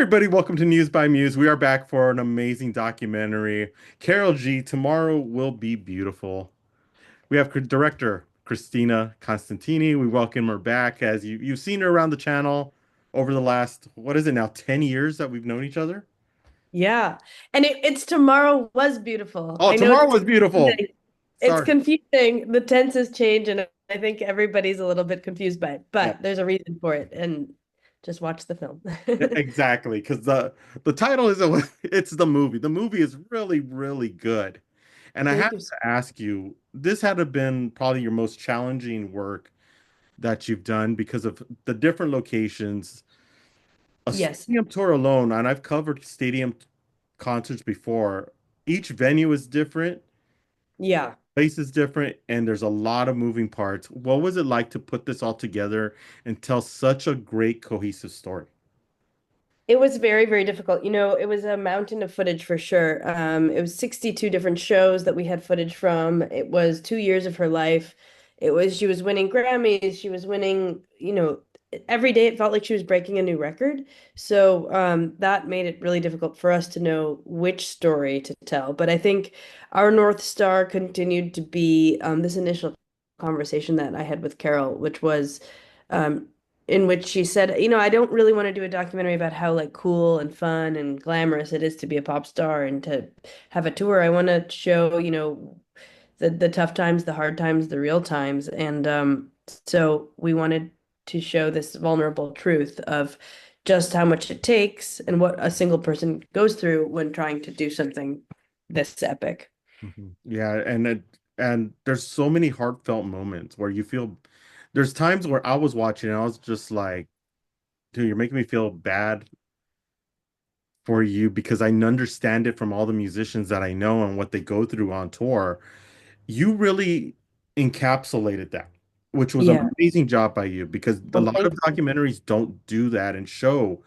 everybody, welcome to News by Muse. We are back for an amazing documentary. Karol G, Tomorrow Will Be Beautiful. We have director Cristina Constantini. We welcome her back as you've seen her around the channel over the last, what is it now, 10 years that we've known each other? Yeah. And it's tomorrow was beautiful. Oh, I know tomorrow was beautiful. it's Sorry. confusing. The tenses change, and I think everybody's a little bit confused by it, Yeah, but there's a reason for it. And just watch the film. exactly. Because the title is it's the movie. The movie is really, really good. And I Thank have you. to ask you, this had to have been probably your most challenging work that you've done because of the different locations. A Yes. stadium tour alone, and I've covered stadium concerts before. Each venue is different, Yeah. place is different, and there's a lot of moving parts. What was it like to put this all together and tell such a great cohesive story? It was very, very difficult. It was a mountain of footage for sure. It was 62 different shows that we had footage from. It was 2 years of her life. She was winning Grammys. She was winning, every day it felt like she was breaking a new record. So that made it really difficult for us to know which story to tell. But I think our North Star continued to be this initial conversation that I had with Carol, which was um, in which she said, I don't really want to do a documentary about how like cool and fun and glamorous it is to be a pop star and to have a tour. I want to show, the tough times, the hard times, the real times. And so we wanted to show this vulnerable truth of just how much it takes and what a single person goes through when trying to do something this epic. Yeah, and there's so many heartfelt moments where you feel there's times where I was watching and I was just like, dude, you're making me feel bad for you because I understand it from all the musicians that I know and what they go through on tour. You really encapsulated that, which was an Yeah. amazing job by you because a Well, lot thank of you. documentaries don't do that and show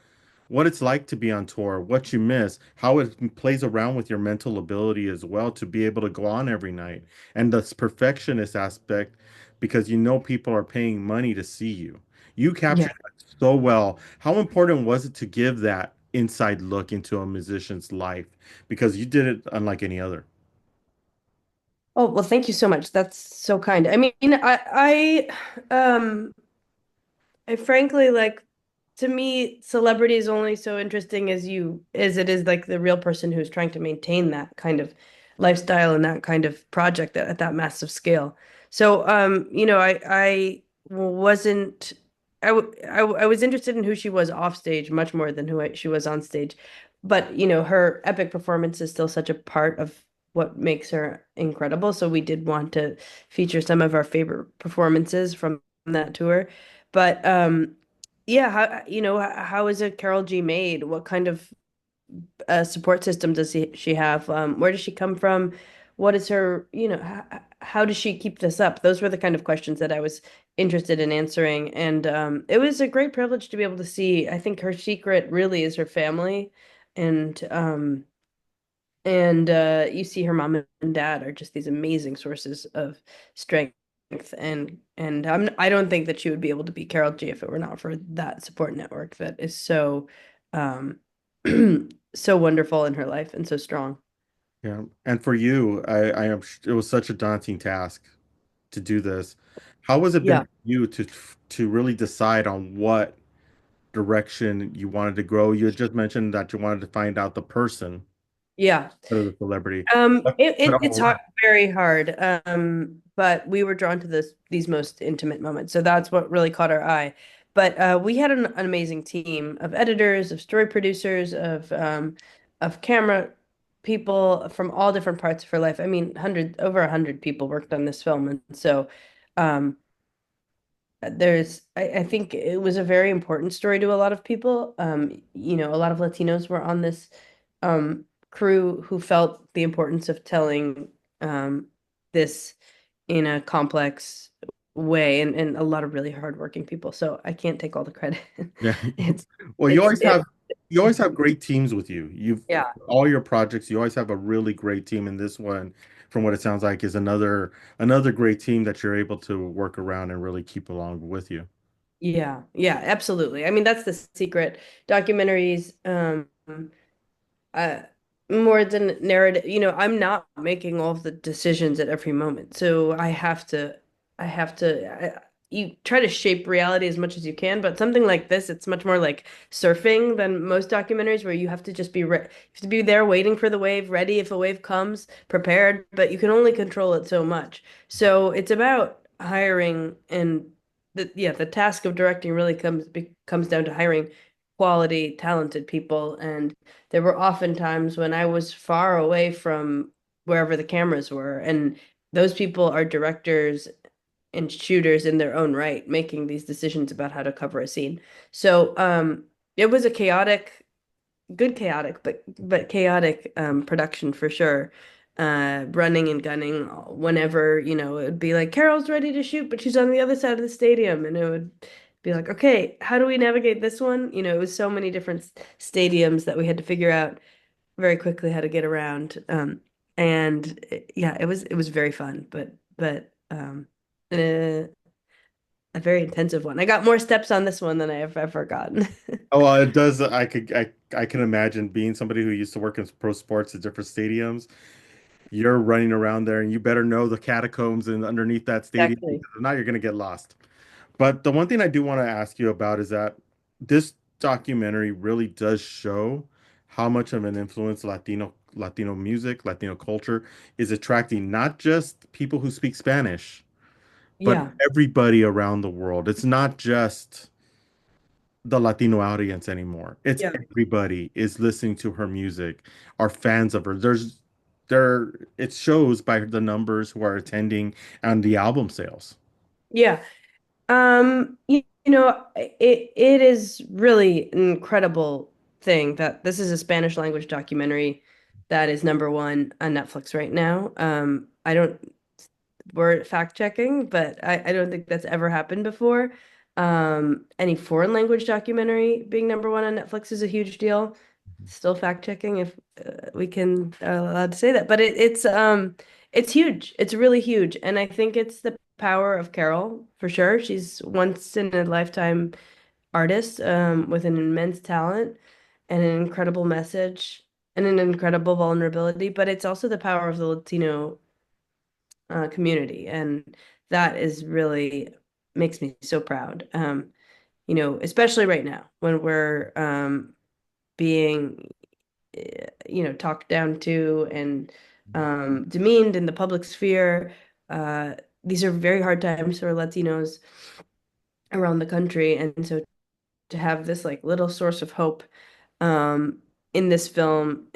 what it's like to be on tour, what you miss, how it plays around with your mental ability as well to be able to go on every night, and the perfectionist aspect because you know people are paying money to see you. You Yeah. captured that so well. How important was it to give that inside look into a musician's life? Because you did it unlike any other. Oh, well, thank you so much. That's so kind. I mean, I frankly like to me, celebrity is only so interesting as it is like the real person who's trying to maintain that kind of lifestyle and that kind of project at that massive scale. So, I wasn't I was interested in who she was off stage much more than she was on stage. But, her epic performance is still such a part of what makes her incredible. So we did want to feature some of our favorite performances from that tour. But yeah, how is a Carol G made? What kind of support system does she have? Where does she come from? What is her, how does she keep this up? Those were the kind of questions that I was interested in answering. And it was a great privilege to be able to see. I think her secret really is her family. And you see her mom and dad are just these amazing sources of strength. And I don't think that she would be able to be Carol G if it were not for that support network that is so um so wonderful in her life and so strong. Yeah. And for you, I am, it was such a daunting task to do this. How has it been Yeah. for you to really decide on what direction you wanted to grow? You had just mentioned that you wanted to find out the person Yeah. instead of the celebrity. It's hard, very hard. But we were drawn to these most intimate moments. So that's what really caught our eye. But we had an amazing team of editors, of story producers, of camera people from all different parts of her life. I mean, over 100 people worked on this film. And so um I think it was a very important story to a lot of people. A lot of Latinos were on this crew who felt the importance of telling this in a complex way, and a lot of really hardworking people. So I can't take all the credit. Yeah. It's Well, it's it, you always have great teams with you. You've yeah. all your projects, you always have a really great team, and this one, from what it sounds like, is another great team that you're able to work around and really keep along with you. Yeah, yeah, absolutely. I mean, that's the secret. Documentaries, uh, more than narrative, I'm not making all of the decisions at every moment. So you try to shape reality as much as you can, but something like this, it's much more like surfing than most documentaries where you have to just you have to be there waiting for the wave, ready if a wave comes, prepared, but you can only control it so much. So it's about hiring and the task of directing really comes down to hiring quality, talented people. And there were often times when I was far away from wherever the cameras were, and those people are directors and shooters in their own right, making these decisions about how to cover a scene. So, it was a chaotic, good chaotic, but chaotic production for sure. Running and gunning whenever, it would be like Carol's ready to shoot, but she's on the other side of the stadium, and it would be like, okay, how do we navigate this one? It was so many different stadiums that we had to figure out very quickly how to get around. Yeah, it was very fun, but a, a very intensive one. I got more steps on this one than I have ever gotten. Oh, well, it does. I can imagine being somebody who used to work in pro sports at different stadiums. You're running around there, and you better know the catacombs and underneath that stadium Exactly. because if not, you're going to get lost. But the one thing I do want to ask you about is that this documentary really does show how much of an influence Latino music, Latino culture is attracting not just people who speak Spanish, but Yeah. everybody around the world. It's not just the Latino audience anymore. It's Yeah. everybody is listening to her music, are fans of her. It shows by the numbers who are attending and the album sales. Yeah. It is really an incredible thing that this is a Spanish language documentary that is number one on Netflix right now. I don't We're fact checking, but I don't think that's ever happened before. Any foreign language documentary being number one on Netflix is a huge deal. Still fact checking if we can allowed to say that, but it's huge. It's really huge, and I think it's the power of Carol for sure. She's once in a lifetime artist with an immense talent and an incredible message and an incredible vulnerability, but it's also the power of the Latino community. And that is really makes me so proud. Especially right now when we're being, talked down to and demeaned in the public sphere. Uh, these are very hard times for Latinos around the country. And so to have this like little source of hope um, in this film,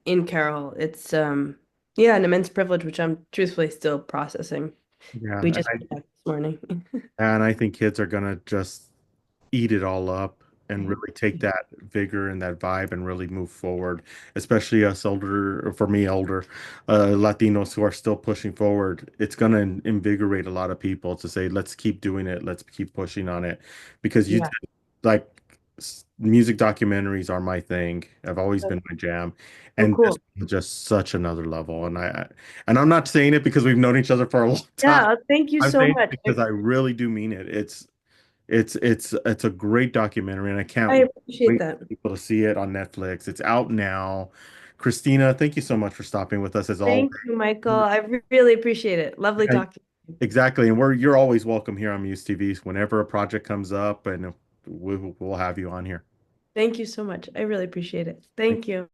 in Carol, it's yeah, an immense privilege, which I'm truthfully still processing. Yeah, We just did that this morning. and I think kids are gonna just eat it all up and really take that vigor and that vibe and really move forward, especially us older, or for me, older Latinos who are still pushing forward. It's gonna invigorate a lot of people to say, let's keep doing it, let's keep pushing on it, because Yeah. like music documentaries are my thing. I've always been my jam, Oh, and this cool. is just such another level. And I'm not saying it because we've known each other for a long time. Yeah, thank you I'm so saying it much. because I really do mean it. It's a great documentary, and I I can't appreciate wait that. for people to see it on Netflix. It's out now. Christina, thank you so much for stopping with us as always. Thank you, Michael. I really appreciate it. Lovely Yeah, talking. exactly, and you're always welcome here on Muse TV whenever a project comes up, and we'll have you on here. Thank you so much. I really appreciate it. Thank you.